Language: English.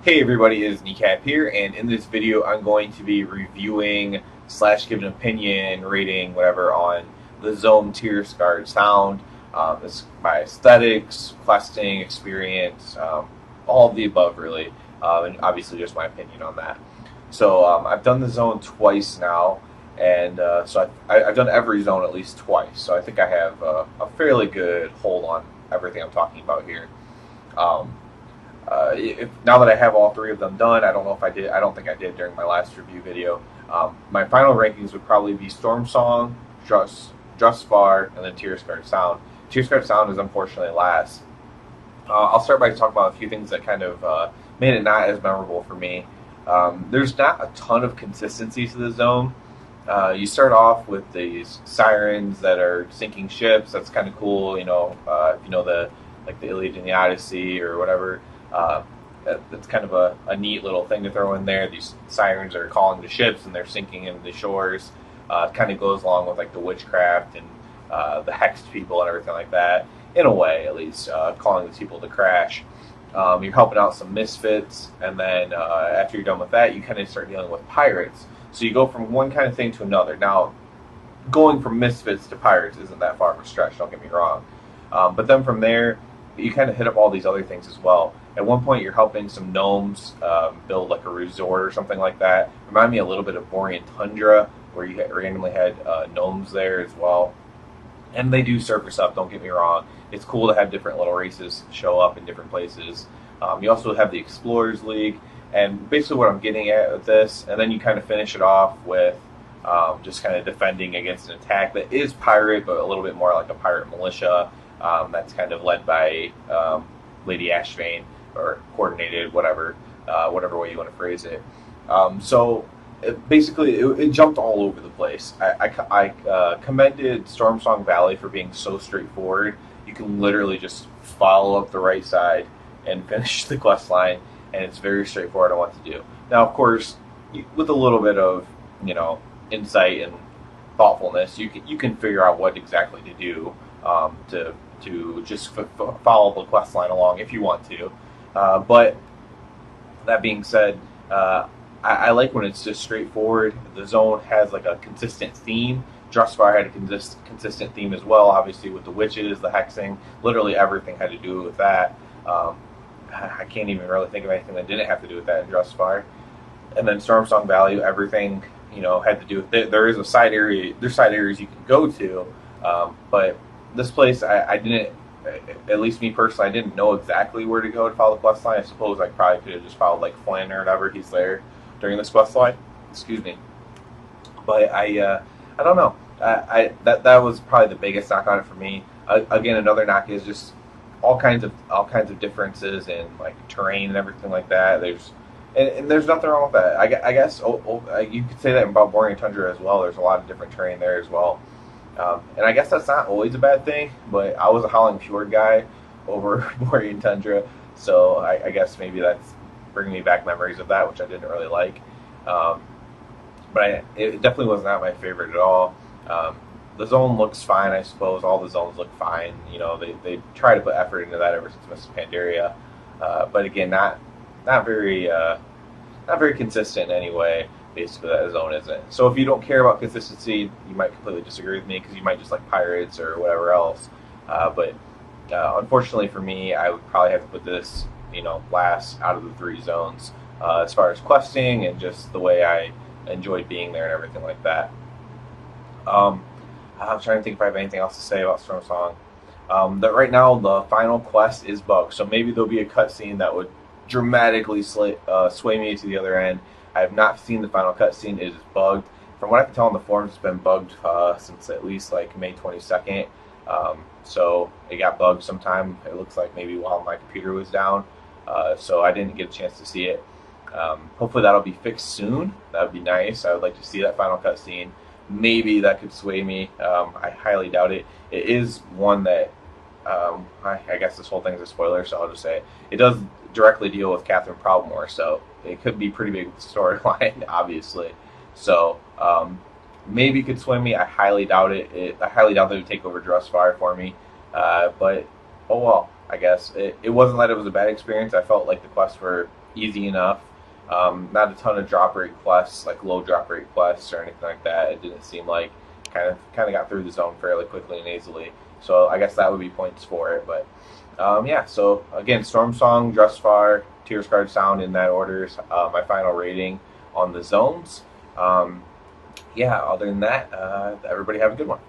Hey everybody, it is Kneecap here, and in this video I'm going to be reviewing slash giving an opinion, rating, whatever, on the Zone-Tirisgarde sound. It's my aesthetics, questing, experience, all of the above really, and obviously just my opinion on that. So I've done the Zone twice now, and I've done every Zone at least twice, so I think I have a fairly good hold on everything I'm talking about here. Um, now that I have all three of them done, I don't know if I did. I don't think I did during my last review video. My final rankings would probably be Storm Song, Just Far, and then Tirisgarde Sound. Tirisgarde Sound is unfortunately last. I'll start by talking about a few things that kind of made it not as memorable for me. There's not a ton of consistency to the zone. You start off with these sirens that are sinking ships. That's kind of cool, if you know the Iliad and the Odyssey or whatever. Uh, that's kind of a neat little thing to throw in there. These sirens are calling the ships and they're sinking into the shores. It kind of goes along with like the witchcraft and the hexed people and everything like that. In a way, at least, calling these people to crash. You're helping out some misfits, and then after you're done with that, you kind of start dealing with pirates. So you go from one kind of thing to another. Now, going from misfits to pirates isn't that far of a stretch, don't get me wrong. But then from there, you kind of hit up all these other things as well. At one point, you're helping some gnomes build like a resort or something like that. Remind me a little bit of Borean Tundra, where you randomly had gnomes there as well. And they do surface up, don't get me wrong. It's cool to have different little races show up in different places. You also have the Explorers League, and basically what I'm getting at with this, and then you kind of finish it off with just kind of defending against an attack that is pirate, but a little bit more like a pirate militia. That's kind of led by Lady Ashvane, or coordinated, whatever way you want to phrase it. It jumped all over the place. I commended Stormsong Valley for being so straightforward. You can literally just follow up the right side and finish the quest line, and it's very straightforward on what to do. Now, of course, with a little bit of insight and thoughtfulness, you can figure out what exactly to do to just follow the quest line along if you want to. But that being said, I like when it's just straightforward. The zone has like a consistent theme. Drustvar had a consistent theme as well, obviously with the witches, the hexing, literally everything had to do with that. I can't even really think of anything that didn't have to do with that in Drustvar. And then Stormsong Valley, everything had to do with it. There is a side area. There's side areas you can go to, but this place I didn't. At least me personally, I didn't know exactly where to go to follow the quest line. I suppose I probably could have just followed like Flynn or whatever. He's there during this quest line. Excuse me. But I don't know. That was probably the biggest knock on it for me. Again, another knock is just all kinds of differences in like terrain and everything like that. And there's nothing wrong with that. I guess you could say that about Borean Tundra as well. There's a lot of different terrain there as well. And I guess that's not always a bad thing, but I was a Howling Fjord guy over Borean Tundra, so I guess maybe that's bringing me back memories of that, which I didn't really like. But it definitely was not my favorite at all. The zone looks fine, I suppose. All the zones look fine. They try to put effort into that ever since Mrs. Pandaria. But again, not very consistent in any way. Basically, that zone isn't. So if you don't care about consistency, you might completely disagree with me because you might just like pirates or whatever else. But unfortunately for me, I would probably have to put this, last out of the three zones as far as questing and just the way I enjoyed being there and everything like that. I'm trying to think if I have anything else to say about Storm Song. That right now the final quest is bugged, so maybe there'll be a cutscene that would dramatically sway me to the other end. I have not seen the final cutscene. It is bugged. From what I can tell on the forums, it's been bugged since at least like May 22nd. So it got bugged sometime. It looks like maybe while my computer was down. So I didn't get a chance to see it. Hopefully that'll be fixed soon. That would be nice. I would like to see that final cutscene. Maybe that could sway me. I highly doubt it. It is one that I guess this whole thing is a spoiler, so I'll just say it does directly deal with Catherine Proudmoore, so it could be pretty big storyline, obviously. So maybe it could sway me. I highly doubt it. I highly doubt they would take over Drustvar for me. But oh well, I guess it wasn't that it was a bad experience. I felt like the quests were easy enough. Not a ton of drop rate quests, like low drop rate quests or anything like that. It didn't seem like kind of got through the zone fairly quickly and easily. So I guess that would be points for it. But yeah, so again, Storm Song, Drustvar, Tirisgarde Sound in that order is my final rating on the zones. Yeah, other than that, everybody have a good one.